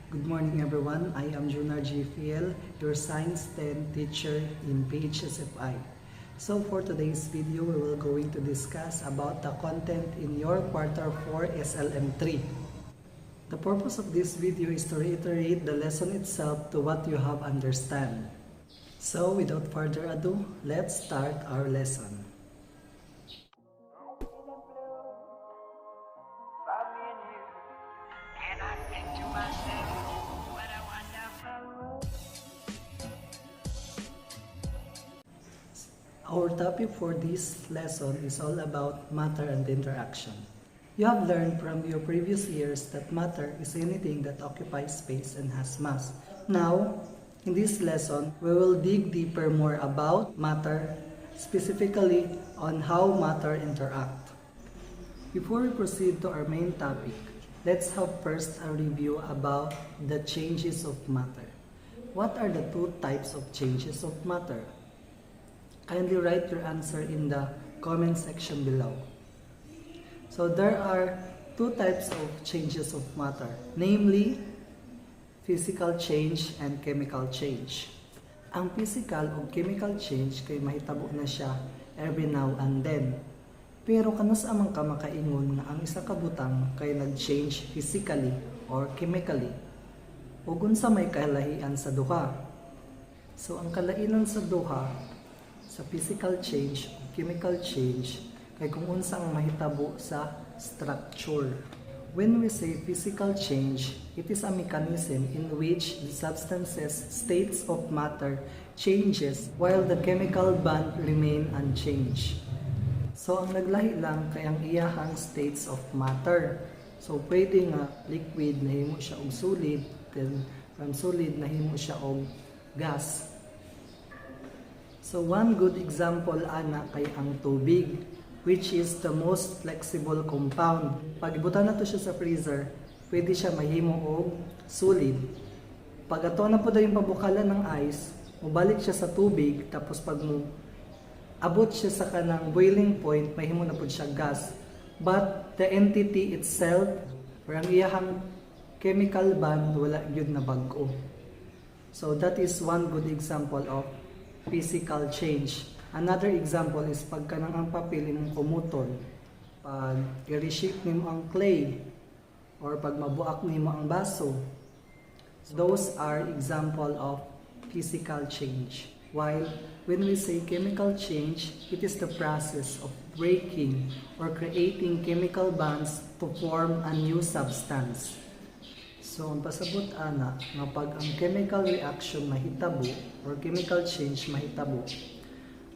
Good morning everyone, I am Junar GFL, your Science 10 teacher in PHSFI. So for today's video, we will going to discuss about the content in your Quarter 4 SLM3. The purpose of this video is to reiterate the lesson itself to what you have understand. So without further ado, let's start our lesson. Our topic for this lesson is all about matter and interaction. You have learned from your previous years that matter is anything that occupies space and has mass. Now, in this lesson, we will dig deeper more about matter, specifically on how matter interact. Before we proceed to our main topic, let's have first a review about the changes of matter. What are the two types of changes of matter? Kindly write your answer in the comment section below. So there are two types of changes of matter, namely physical change and chemical change. Ang physical o chemical change kay mahitabo na siya every now and then. Pero kanas amang ka makaingon nga ang isa ka butang kay nag-change physically or chemically. Ug unsa may kalahian sa duha. So ang kalainan sa duha sa physical change, chemical change, kay kung unsa ang mahitabo sa structure. When we say physical change, it is a mechanism in which the substance's states of matter changes while the chemical bond remain unchanged. So ang naglahi lang kay ang iyahang states of matter. So pwede nga liquid nahimo siya og solid, then from solid nahimo siya og gas. So one good example ana kay ang tubig, which is the most flexible compound. Pag ibutan nato siya sa freezer, pwede siya mahimo og solid. Pag ato na po yung pabukalan ng ice, mubalik siya sa tubig, tapos pag mo abot siya sa kanang boiling point, mahimo na po siya gas. But the entity itself, or ang iyahang chemical bond, wala yun na bag-o. So that is one good example of physical change. Another example is pag kanang ang papel imong kumutol, pag i-reshape nimo ang clay, or pag mabuak nimo ang baso. Those are example of physical change. While when we say chemical change, it is the process of breaking or creating chemical bonds to form a new substance. So, ang pasabot ana, nga pag ang chemical reaction mahitabo or chemical change mahitabo,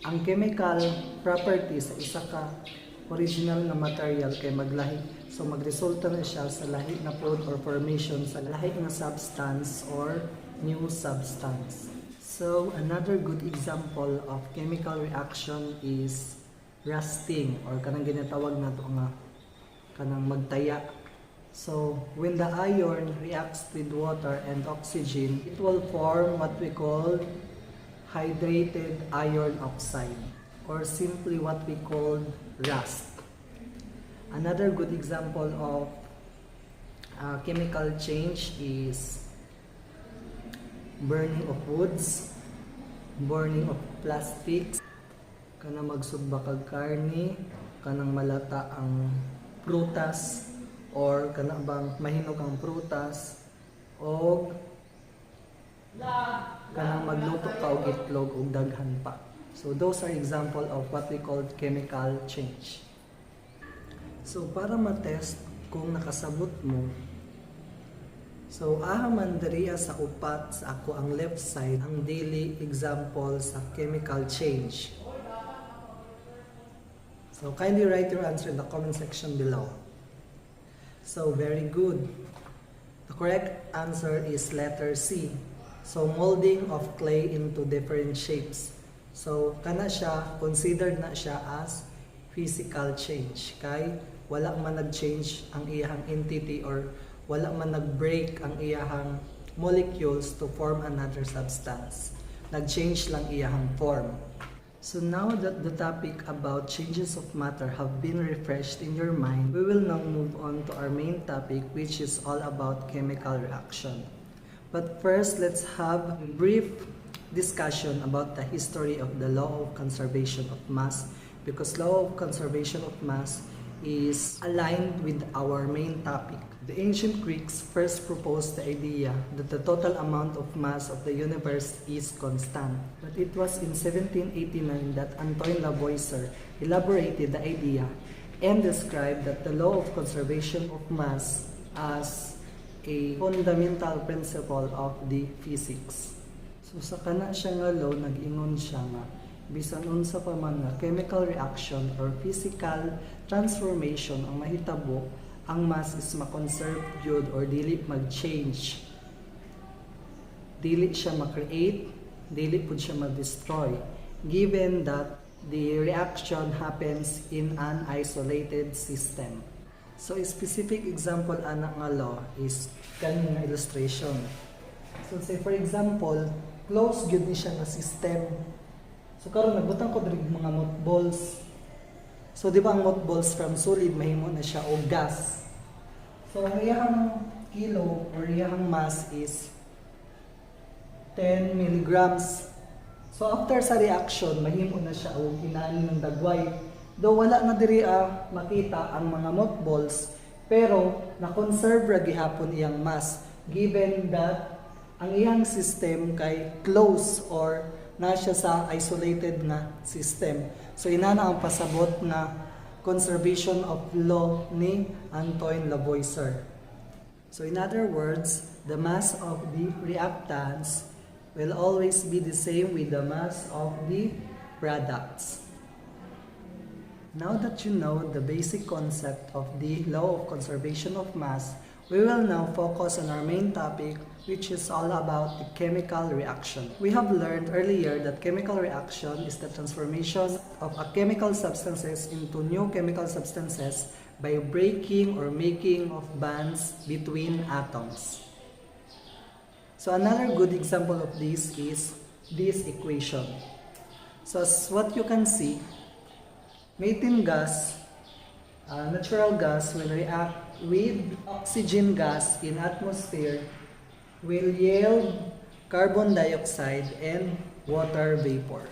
ang chemical property sa isa ka original na material kay maglahi. So, magresulta na siya sa lahi na pod or formation sa lahi na substance or new substance. So, another good example of chemical reaction is rusting or kanang ginatawag nato nga kanang magtaya. So, when the iron reacts with water and oxygen, it will form what we call hydrated iron oxide, or simply what we call rust. Another good example of chemical change is burning of woods, burning of plastics, kanang magsugba kag karne, kanang malata ang prutas, or kanang bang mahinog ang prutas, o kanang magluto ka og itlog og daghan pa. So those are example of what we call chemical change. So para ma-test kung nakasabot mo, so man diriya sa upat sa ako ang left side ang daily example sa chemical change. So kindly write your answer in the comment section below. So, very good. The correct answer is letter C. So, molding of clay into different shapes. So, kana siya, considered na siya as physical change. Kay wala man nag-change ang iyahang entity or wala man nag-break ang iyahang molecules to form another substance. Nag-change lang iyahang form. So now that the topic about changes of matter have been refreshed in your mind, we will now move on to our main topic, which is all about chemical reaction. But first, let's have a brief discussion about the history of the law of conservation of mass, because law of conservation of mass is aligned with our main topic. The ancient Greeks first proposed the idea that the total amount of mass of the universe is constant. But it was in 1789 that Antoine Lavoisier elaborated the idea and described that the law of conservation of mass as a fundamental principle of the physics. So sa kana siya nga law, nag-ingon siya nga bisan unsa pa man nga chemical reaction or physical transformation ang mahitabo, ang mass is ma-conserve gyud or dili mag-change. Dili siya ma-create, dili pud siya ma-destroy, given that the reaction happens in an isolated system. So a specific example ana nga law is kaning nga illustration. So say for example, close gyud ni siya nga system. So karon nagbutang ko diri mga mothballs. So di ba ang mothballs from solid mahimo na siya og gas. So ang iyang kilo or iyang mass is 10 milligrams. So after sa reaction mahimo na siya og inaani ng dagway. Though wala na diri makita ang mga mothballs, pero na-conserve ra gihapon iyang mass given that ang iyang system kay close or na siya sa isolated na system. So inana ang pasabot na conservation of law ni Antoine Lavoisier. So in other words, the mass of the reactants will always be the same with the mass of the products. Now that you know the basic concept of the law of conservation of mass, we will now focus on our main topic, which is all about the chemical reaction. We have learned earlier that chemical reaction is the transformation of a chemical substances into new chemical substances by breaking or making of bonds between atoms. So another good example of this is this equation. So as what you can see, methane gas, natural gas, will react with oxygen gas in atmosphere will yield carbon dioxide and water vapor.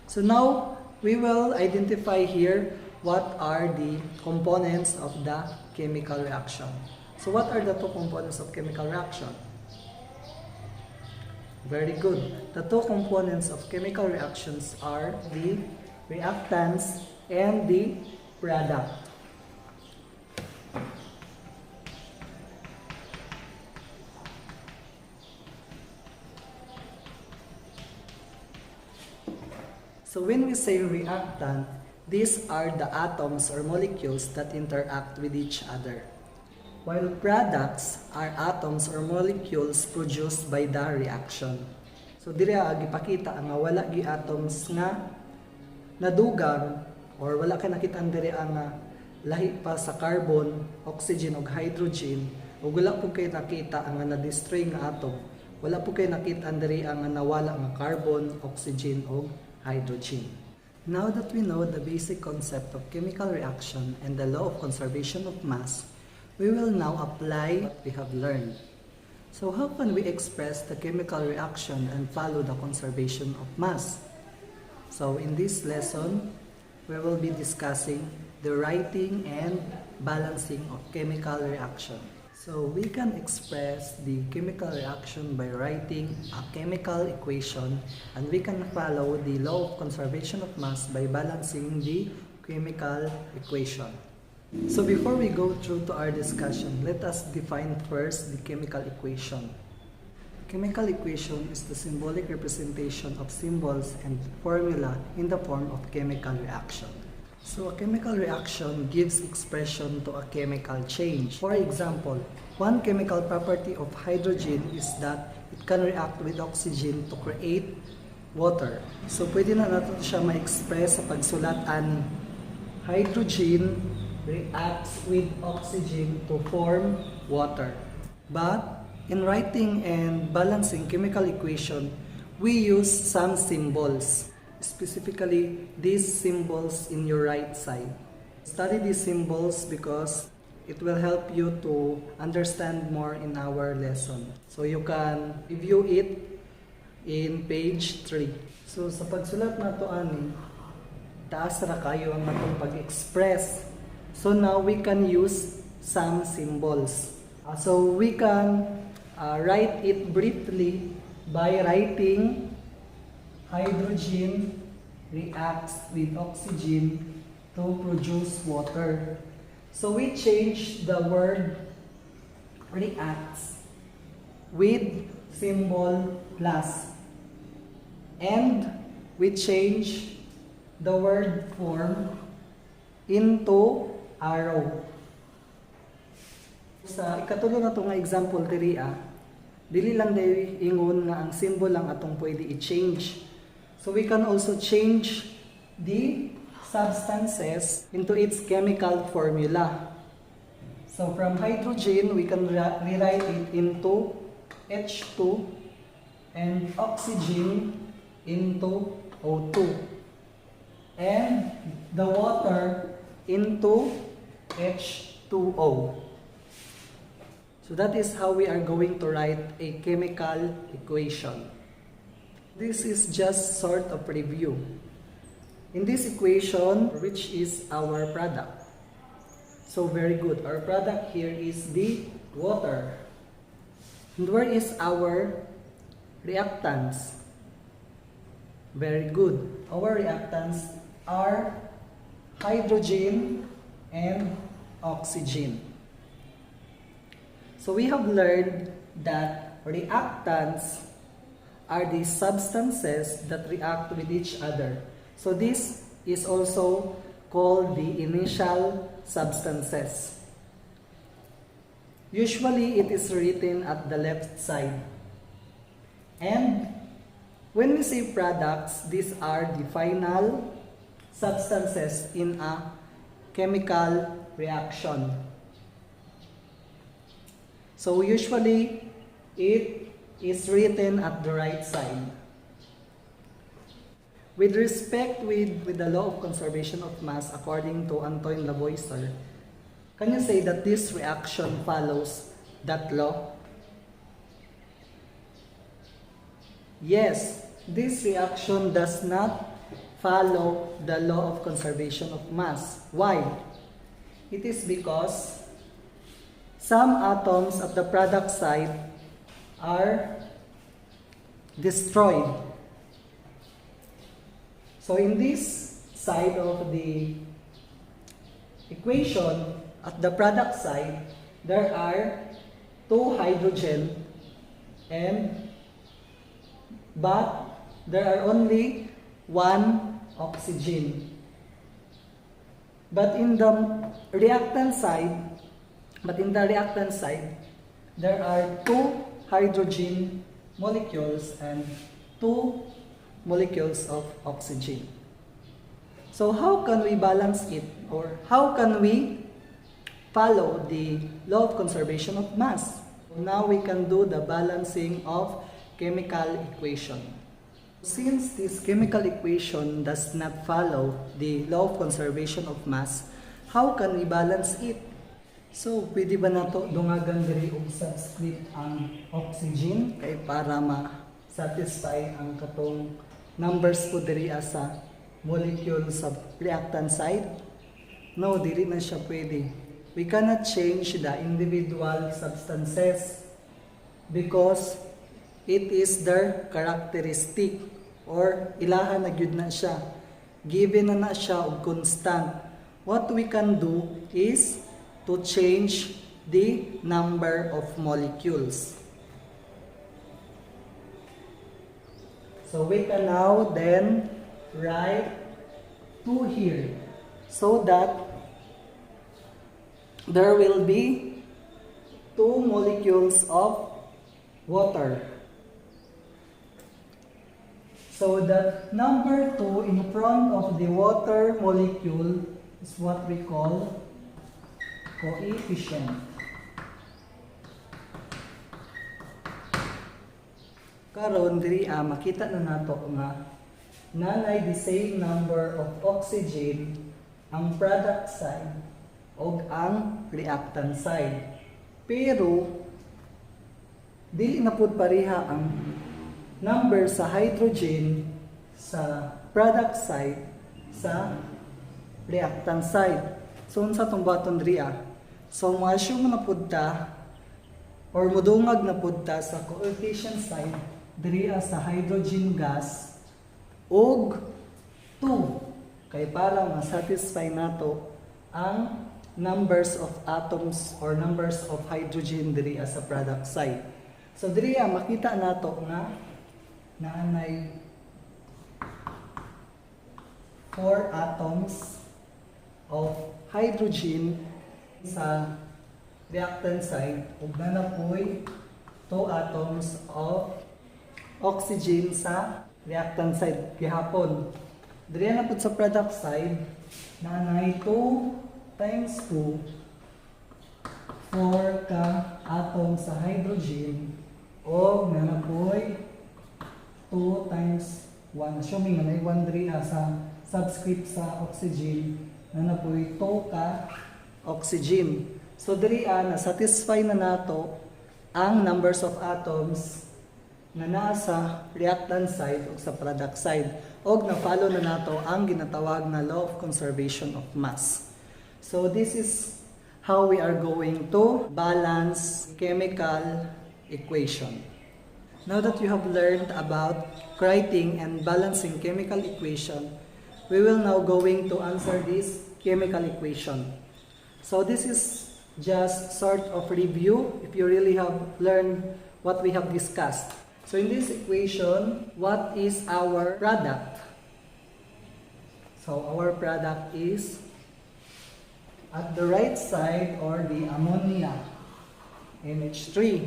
So now we will identify here what are the components of the chemical reaction. So what are the two components of chemical reaction? Very good. The two components of chemical reactions are the reactants and the product. So when we say reactant, these are the atoms or molecules that interact with each other. While products are atoms or molecules produced by the reaction. So diri gipakita nga wala gi atoms nga nadugang or wala kay nakita-an diri nga lahi pa sa carbon, oxygen ug hydrogen, ug wala po kay nakita ang na-destroy nga atom. Wala po kay nakita-an diri ang nawala nga carbon, oxygen ug hydrogen. Now that we know the basic concept of chemical reaction and the law of conservation of mass, we will now apply what we have learned. So how can we express the chemical reaction and follow the conservation of mass? So in this lesson, we will be discussing the writing and balancing of chemical reaction. So we can express the chemical reaction by writing a chemical equation, and we can follow the law of conservation of mass by balancing the chemical equation. So before we go through to our discussion, let us define first the chemical equation. Chemical equation is the symbolic representation of symbols and formula in the form of chemical reaction. So a chemical reaction gives expression to a chemical change. For example, one chemical property of hydrogen is that it can react with oxygen to create water. So pwede na natin siya ma-express sa pagsulat ani hydrogen reacts with oxygen to form water. But in writing and balancing chemical equation, we use some symbols. Specifically, these symbols in your right side. Study these symbols because it will help you to understand more in our lesson. So you can review it in page 3. So sa pagsulat na to ani, taas ra kayo ang atong pag-express. So now we can use some symbols. So we can write it briefly by writing hydrogen reacts with oxygen to produce water. So we change the word reacts with symbol plus, and we change the word form into arrow. Sa ikatulo na itong example diri dili lang dahil ingon nga ang symbol lang atong pwede i-change. So we can also change the substances into its chemical formula. So from hydrogen, we can rewrite it into H2 and oxygen into O2. And the water into H2O. So that is how we are going to write a chemical equation. This is just sort of review. In this equation, which is our product. So very good. Our product here is the water. And where is our reactants? Very good. Our reactants are hydrogen and oxygen. So we have learned that reactants are the substances that react with each other. So this is also called the initial substances. Usually it is written at the left side. And when we say products, these are the final substances in a chemical reaction. So usually it is written at the right side. With respect with the law of conservation of mass according to Antoine Lavoisier, can you say that this reaction follows that law? Yes, this reaction does not follow the law of conservation of mass. Why? It is because some atoms at the product side are destroyed. So in this side of the equation, at the product side, there are 2 hydrogen but there are only 1 oxygen. But in the reactant side, there are 2 hydrogen molecules and 2 molecules of oxygen. So how can we balance it, or how can we follow the law of conservation of mass? Now we can do the balancing of chemical equation. Since this chemical equation does not follow the law of conservation of mass, how can we balance it? So, pwede ba nato dungagan diri og subscript ang oxygen kay para ma-satisfy ang katong numbers po diri sa molecule sa reactant side? No, dili na siya pwede. We cannot change the individual substances because it is their characteristic, or ilahan na gyud na siya. Given na siya og constant. What we can do is to change the number of molecules. So we can now then write 2 here so that there will be 2 molecules of water. So the number 2 in front of the water molecule is what we call coefficient. Karon diri makita na nato nga nanay the same number of oxygen ang product side og ang reactant side. Pero dili na pud pareha ang number sa hydrogen sa product side sa reactant side. So unsa tong baton diriya? So ma-assume na pud ta or mudungag na pud ta sa coefficient side diriya sa hydrogen gas og 2 kay para ma-satisfy nato ang numbers of atoms or numbers of hydrogen diriya sa product side. So diriya makita nato nga naanay 4 atoms of hydrogen sa reactant side ug nanapoy 2 atoms of oxygen sa reactant side gihapon. Diriya na pud sa product side naanay 2 times 2 4 ka atom sa hydrogen o nanapoy 2 times 1. Assuming na may 1 diriya sa subscript sa oxygen nanapoy 2 ka oxygen. So diriya na satisfy na nato ang numbers of atoms na nasa reactant side o sa product side og na-follow na nato ang ginatawag na law of conservation of mass. So this is how we are going to balance chemical equation. Now that you have learned about writing and balancing chemical equation, we will now going to answer this chemical equation. So this is just sort of review if you really have learned what we have discussed. So in this equation, what is our product? So our product is at the right side or the ammonia, NH3.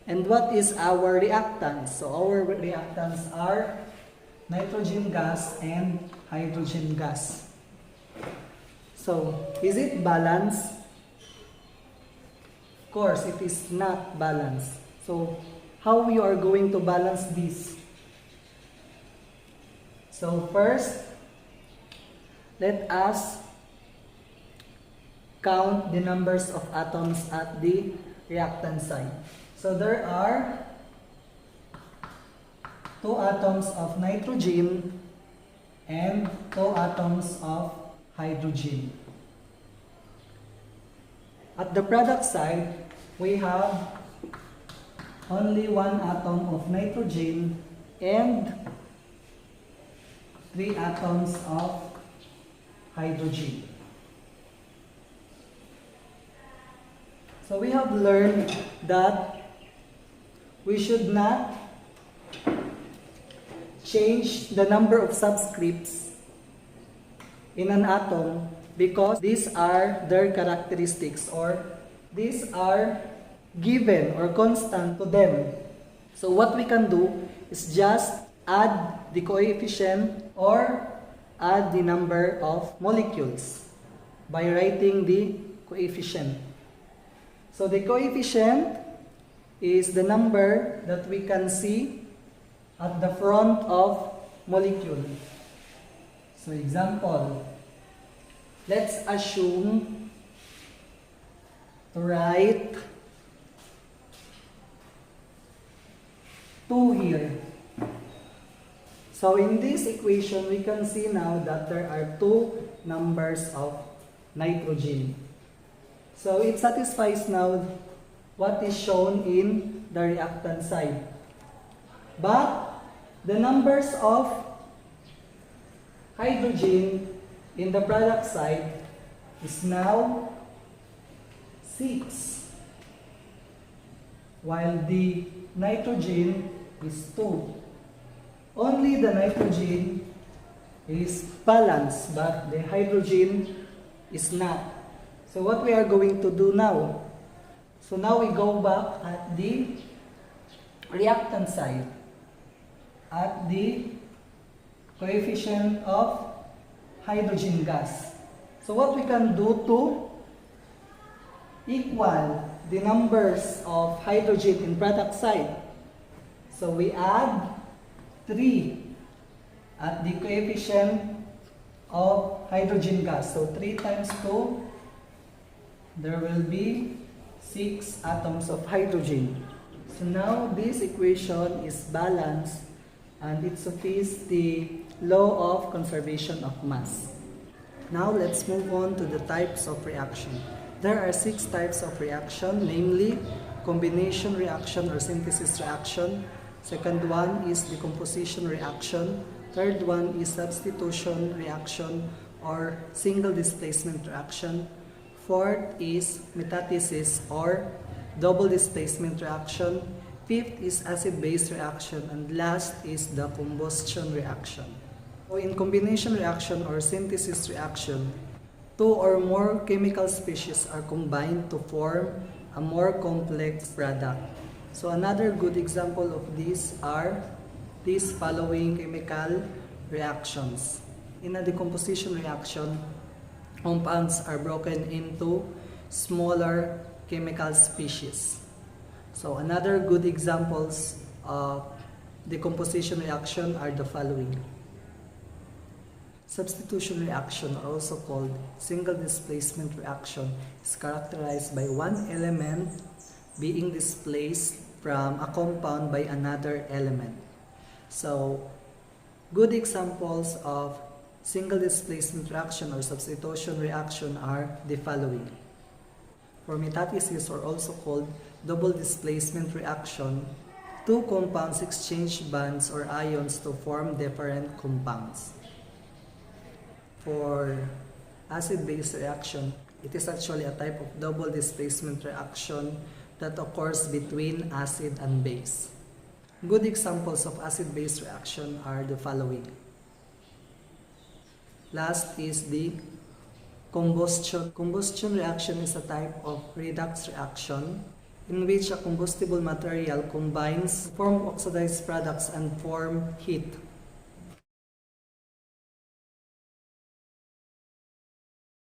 And what is our reactants? So our reactants are nitrogen gas and hydrogen gas. So, is it balanced? Of course, it is not balanced. So, how we are going to balance this? So, first, let us count the numbers of atoms at the reactant side. So, there are 2 atoms of nitrogen and 2 atoms of hydrogen. At the product side, we have only 1 atom of nitrogen and 3 atoms of hydrogen. So we have learned that we should not change the number of subscripts in an atom because these are their characteristics or these are given or constant to them. So what we can do is just add the coefficient or add the number of molecules by writing the coefficient. So the coefficient is the number that we can see at the front of molecule. So example, let's assume to write 2 here. So in this equation, we can see now that there are 2 numbers of nitrogen. So it satisfies now what is shown in the reactant side. But the numbers of hydrogen in the product side is now 6, while the nitrogen is 2. Only the nitrogen is balanced, but the hydrogen is not. So what we are going to do now? So now we go back at the reactant side, at the coefficient of hydrogen gas. So what we can do to equal the numbers of hydrogen in product side? So we add 3 at the coefficient of hydrogen gas. So 3 times 2 there will be 6 atoms of hydrogen. So now this equation is balanced and it fulfills the law of conservation of mass. Now let's move on to the types of reaction. There are 6 types of reaction, namely combination reaction or synthesis reaction. Second one is decomposition reaction. Third one is substitution reaction or single displacement reaction. Fourth is metathesis or double displacement reaction. Fifth is acid-base reaction, and last is the combustion reaction. So in combination reaction or synthesis reaction, 2 or more chemical species are combined to form a more complex product. So another good example of these are these following chemical reactions. In a decomposition reaction, compounds are broken into smaller chemical species. So another good examples of decomposition reaction are the following. Substitution reaction, also called single displacement reaction, is characterized by one element being displaced from a compound by another element. So good examples of single displacement reaction or substitution reaction are the following. For metathesis, or also called double displacement reaction, 2 compounds exchange bonds or ions to form different compounds. For acid-base reaction, it is actually a type of double displacement reaction that occurs between acid and base. Good examples of acid-base reaction are the following. Last is the combustion. Combustion reaction is a type of redox reaction in which a combustible material combines to form oxidized products and form heat.